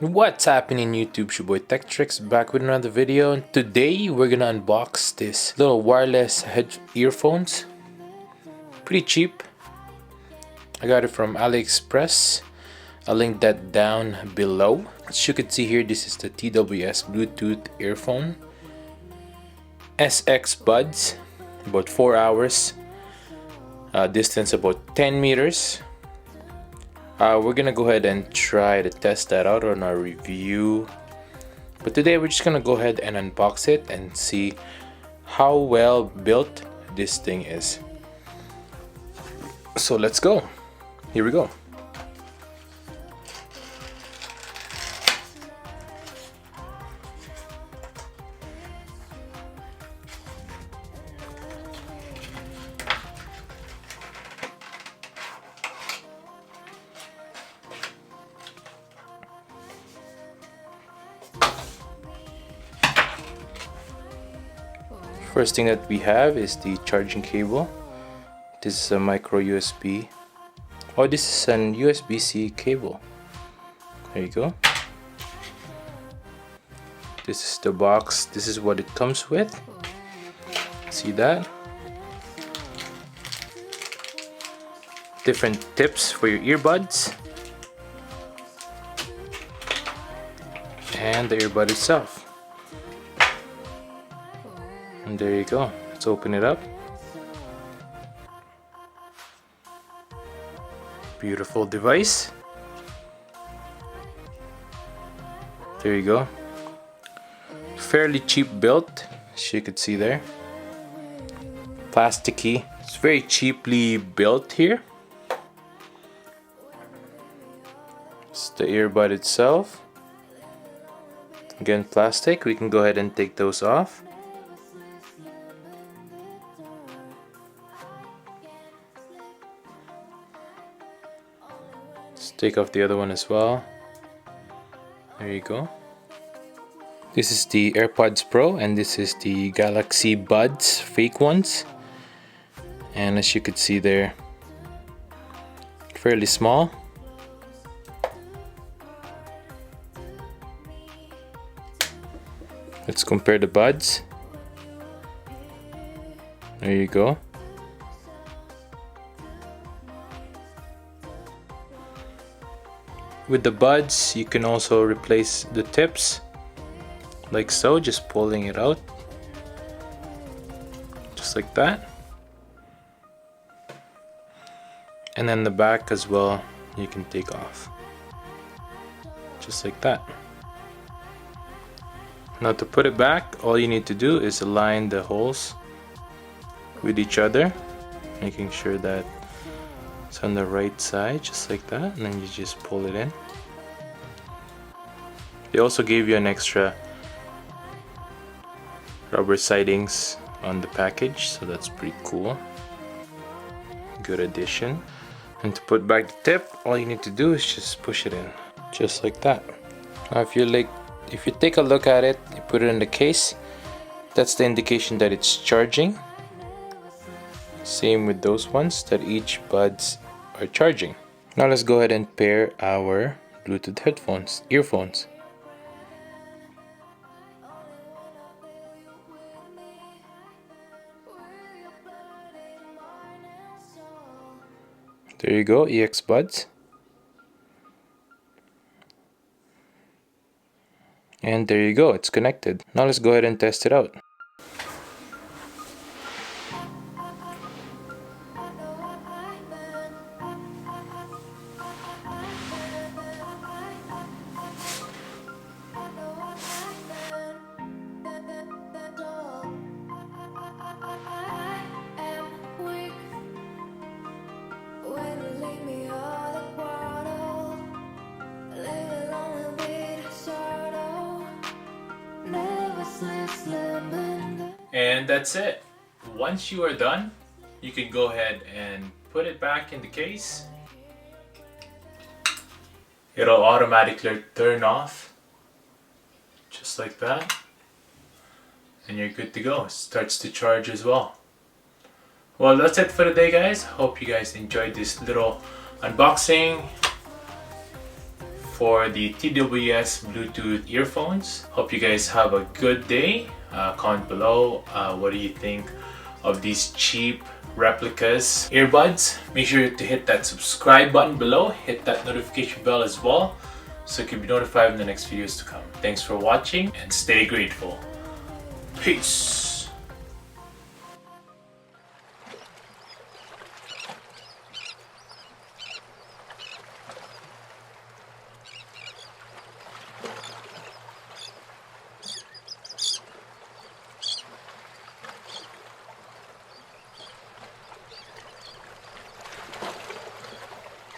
What's happening YouTube? It's your boy Tech Tricks back with another video. Today we're gonna unbox this little wireless earphones. Pretty cheap. I got it from AliExpress. I'll link that down below. As you can see here, this is the TWS Bluetooth earphone. SX buds, about 4 hours. Distance about 10 meters. We're gonna go ahead and try to test that out on our review, but today we're just gonna go ahead and unbox it and see how well built this thing is. So let's go. Here we go. First thing that we have is the charging cable. This is a micro USB. Oh, this is an USB-C cable. There you go. This is the box. This is what it comes with. See that? Different tips for your earbuds. And the earbud itself. And there you go. Let's open it up. Beautiful device. There you go. Fairly cheap built, as you can see there. Plasticky. It's very cheaply built here. It's the earbud itself. Again, plastic. We can go ahead and take those off. Let's take off the other one as well. There you go. This is the Airpods Pro and this is the Galaxy Buds, fake ones. And as you could see there, fairly small. Let's compare the buds. There you go. With the buds, you can also replace the tips, like so, just pulling it out, just like that. And then the back as well, you can take off, just like that. Now to put it back, all you need to do is align the holes with each other, making sure that it's on the right side, just like that, and then you just pull it in. They also gave you an extra rubber sidings on the package, so that's pretty cool. Good addition. And to put back the tip, all you need to do is just push it in, just like that. Now if you take a look at it, you put it in the case, that's the indication that it's charging. Same with those ones, that each buds are charging. Now let's go ahead and pair our Bluetooth earphones. There you go, EX buds. And there you go, it's connected. Now let's go ahead and test it out. And that's it. Once you are done, you can go ahead and put it back in the case. It'll automatically turn off, just like that. And you're good to go. It starts to charge as well. Well, that's it for today, guys. Hope you guys enjoyed this little unboxing. for the TWS Bluetooth earphones. Hope you guys have a good day. Comment below what do you think of these cheap replicas earbuds. Make sure to hit that subscribe button below, hit that notification bell as well, so you can be notified in the next videos to come. Thanks for watching and stay grateful. Peace.